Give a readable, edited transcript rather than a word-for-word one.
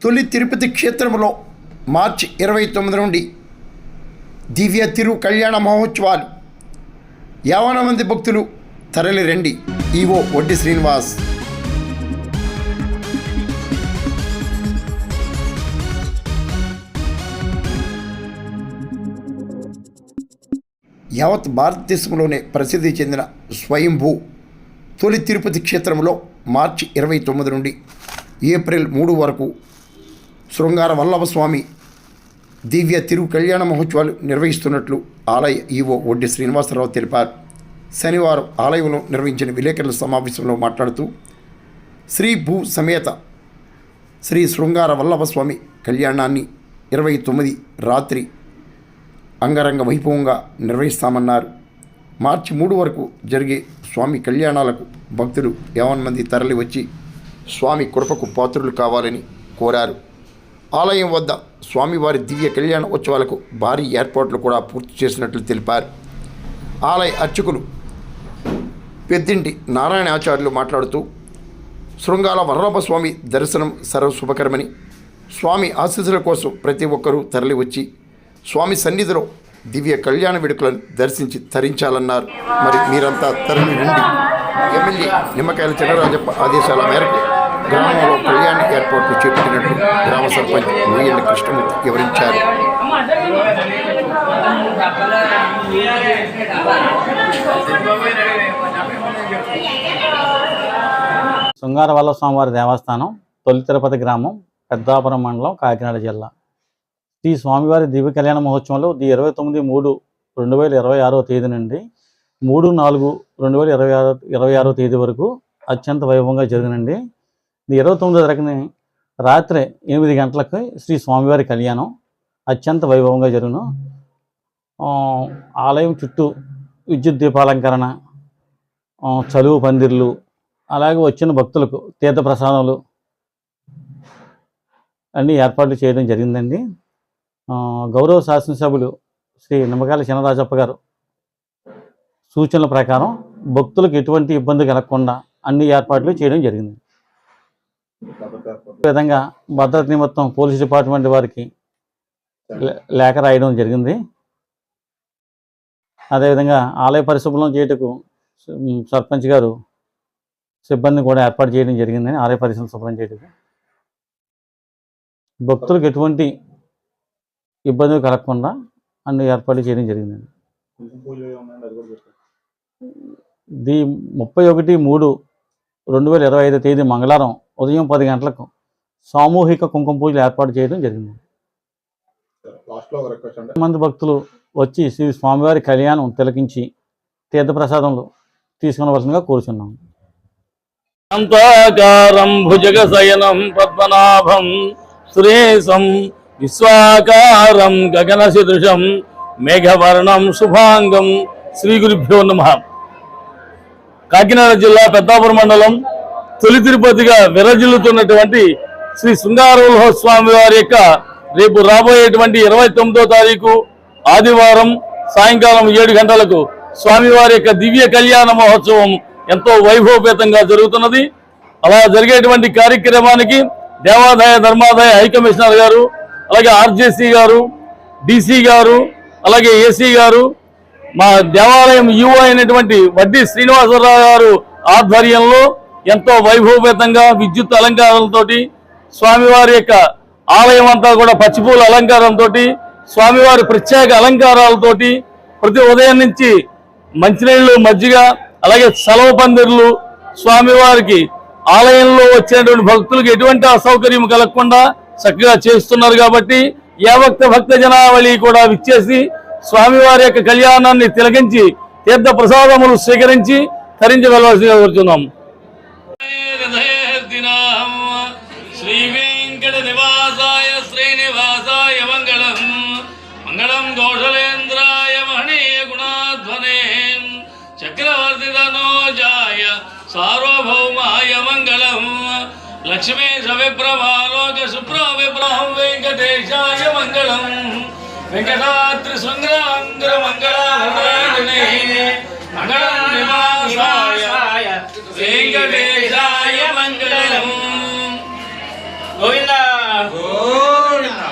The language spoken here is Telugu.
తొలి తిరుపతి క్షేత్రంలో మార్చి 29 నుండి దివ్య తిరు కళ్యాణ మహోత్సవాలు. 50 మంది భక్తులు తరలి రండి. ఈవో వడ్డి శ్రీనివాస్. యావత్ భారతదేశంలోనే ప్రసిద్ధి చెందిన స్వయంభూ తొలి తిరుపతి క్షేత్రంలో మార్చి 29 నుండి ఏప్రిల్ 3 వరకు శృంగార వల్లభ స్వామి దివ్య తిరు కళ్యాణ మహోత్సవాలు నిర్వహిస్తున్నట్లు ఆలయ ఈవో వడ్డి శ్రీనివాసరావు తెలిపారు. శనివారం ఆలయంలో నిర్వహించిన విలేకరుల సమావేశంలో మాట్లాడుతూ శ్రీ భూ సమేత శ్రీ శృంగార వల్లభ స్వామి కళ్యాణాన్ని 29 రాత్రి అంగరంగ వైభవంగా నిర్వహిస్తామన్నారు. మార్చి 3 వరకు జరిగే స్వామి కళ్యాణాలకు భక్తులు 50 మంది తరలి వచ్చి స్వామి కృపకు పాత్రులు కావాలని కోరారు. ఆలయం వద్ద స్వామివారి దివ్య కళ్యాణ ఉత్సవాలకు భారీ ఏర్పాట్లు కూడా పూర్తి చేసినట్లు తెలిపారు. ఆలయ అర్చకులు పెద్దింటి నారాయణ ఆచార్యులు మాట్లాడుతూ శృంగార వల్లభ స్వామి దర్శనం సర్వశుభకరమని, స్వామి ఆశీస్సుల కోసం ప్రతి ఒక్కరూ తరలి వచ్చి స్వామి సన్నిధిలో దివ్య కళ్యాణ వేడుకలను దర్శించి తరించాలన్నారు. మరి మీరంతా తరలి నుండి ఎమ్మెల్యే నిమ్మకాయల చినరాజప్ప ఆదేశాల మేరకు గ్రామంలో కళ్యాణ ఏర్పాట్లు చేపట్టినట్లు గ్రామ సర్పంచ్ నూయెండ్ల కృష్ణమూర్తి వివరించారు. శృంగార వల్లభ స్వామివారి దేవస్థానం, తొలి తిరుపతి గ్రామం, పెద్దాపురం మండలం, కాకినాడ జిల్లా. శ్రీ స్వామివారి దివ్య కళ్యాణ మహోత్సవంలో 29/3/2026 తేదీ నుండి 3/4/2026 తేదీ వరకు అత్యంత వైభవంగా జరిగినండి. 29 తారీఖుని రాత్రి 8 గంటలకు శ్రీ స్వామివారి కళ్యాణం అత్యంత వైభవంగా జరుగును. ఆలయం చుట్టూ విద్యుత్ దీపాలంకరణ, చలువు పందిర్లు, అలాగే వచ్చిన భక్తులకు తీర్థ ప్రసాదాలు అన్నీ ఏర్పాట్లు చేయడం జరిగిందండి. గౌరవ శాసనసభ్యులు శ్రీ నిమ్మకాయల చినరాజప్ప గారు సూచనల ప్రకారం భక్తులకు ఎటువంటి ఇబ్బంది కలగకుండా అన్ని ఏర్పాట్లు చేయడం జరిగింది. ఈ విధంగా భద్రత నిమిత్తం పోలీస్ డిపార్ట్మెంట్ వారికి లేఖ రాయడం జరిగింది. అదేవిధంగా ఆలయ పరిశుభ్రం చేయుటకు సర్పంచ్ గారు సిబ్బందిని కూడా ఏర్పాటు చేయడం జరిగిందని, ఆలయ పరిసరం శుభ్రం చేయటకు భక్తులకు ఎటువంటి ఇబ్బందులు కలగకుండా అన్ని ఏర్పాట్లు చేయడం జరిగిందండి. 31/3/2025 తేదీ మంగళవారం ఉదయం 10 గంటలకు సామూహిక కుంకుమ పూజలు ఏర్పాటు చేయడం జరిగింది. మంది భక్తులు వచ్చి శ్రీ స్వామివారి కళ్యాణం తిలకించి తీర్థప్రసాదములు తీసుకునవలసిందిగా కోరుచున్నాం. అంతాకారం భుజగశయనం పద్మనాభం సురేశం విశ్వాకారం గగనసదృశం మేఘవర్ణం శుభాంగం. శ్రీ గురుభ్యో నమః. కాకినాడ జిల్లా పెద్దాపురం మండలం తొలి తిరుపతిగా విరజిల్లుతున్నటువంటి శ్రీ శృంగార వల్లభ స్వామి వారి యొక్క రేపు రాబోయేటువంటి 29వ తారీఖు ఆదివారం సాయంకాలం 7 గంటలకు స్వామివారి యొక్క దివ్య కళ్యాణ మహోత్సవం ఎంతో వైభవపేతంగా జరుగుతున్నది. అలా జరిగేటువంటి కార్యక్రమానికి దేవాదాయ ధర్మాదాయ హై కమిషనర్ గారు, అలాగే ఆర్జేసీ గారు, డీసీ గారు, అలాగే ఏసీ గారు, మా దేవాలయం యువ అయినటువంటి వడ్డి శ్రీనివాసరావు గారు ఆధ్వర్యంలో ఎంతో వైభవపేతంగా విద్యుత్ అలంకారాలతో స్వామివారి యొక్క ఆలయం అంతా కూడా పచ్చిపూల అలంకారంతో, స్వామివారి ప్రత్యేక అలంకారాలతోటి ప్రతి ఉదయం నుంచి మంచినీళ్ళు, మజ్జిగ, అలాగే సెలవు పందిర్లు స్వామివారికి ఆలయంలో వచ్చేటువంటి భక్తులకు ఎటువంటి అసౌకర్యం కలగకుండా చక్కగా చేస్తున్నారు. కాబట్టి యావక్త భక్త జనావళి కూడా విచ్చేసి స్వామివారి యొక్క కళ్యాణాన్ని తిలకించి తీర్థ ప్రసాదములు స్వీకరించి తరించవలసిందిగా కోరుతున్నాం. శ్రీ వెంకట నివాసాయ శ్రీనివాసాయ మంగళం. మంగళం కౌశలేంద్రాయ మహనీయ గుణాధ్వనే చక్రవర్తి తనోజాయ సార్వభౌమాయ మంగళం. లక్ష్మీశ విప్రభాలోక శుభ్ర విప్రహం వెంకటేశాయ మంగళం. వెంకటాద్రి శృంగాంగ్ర మంగళాభరణే మంగళం నివాసాయ వెంకటేశాయ మంగళం. గోవింద గోవిందా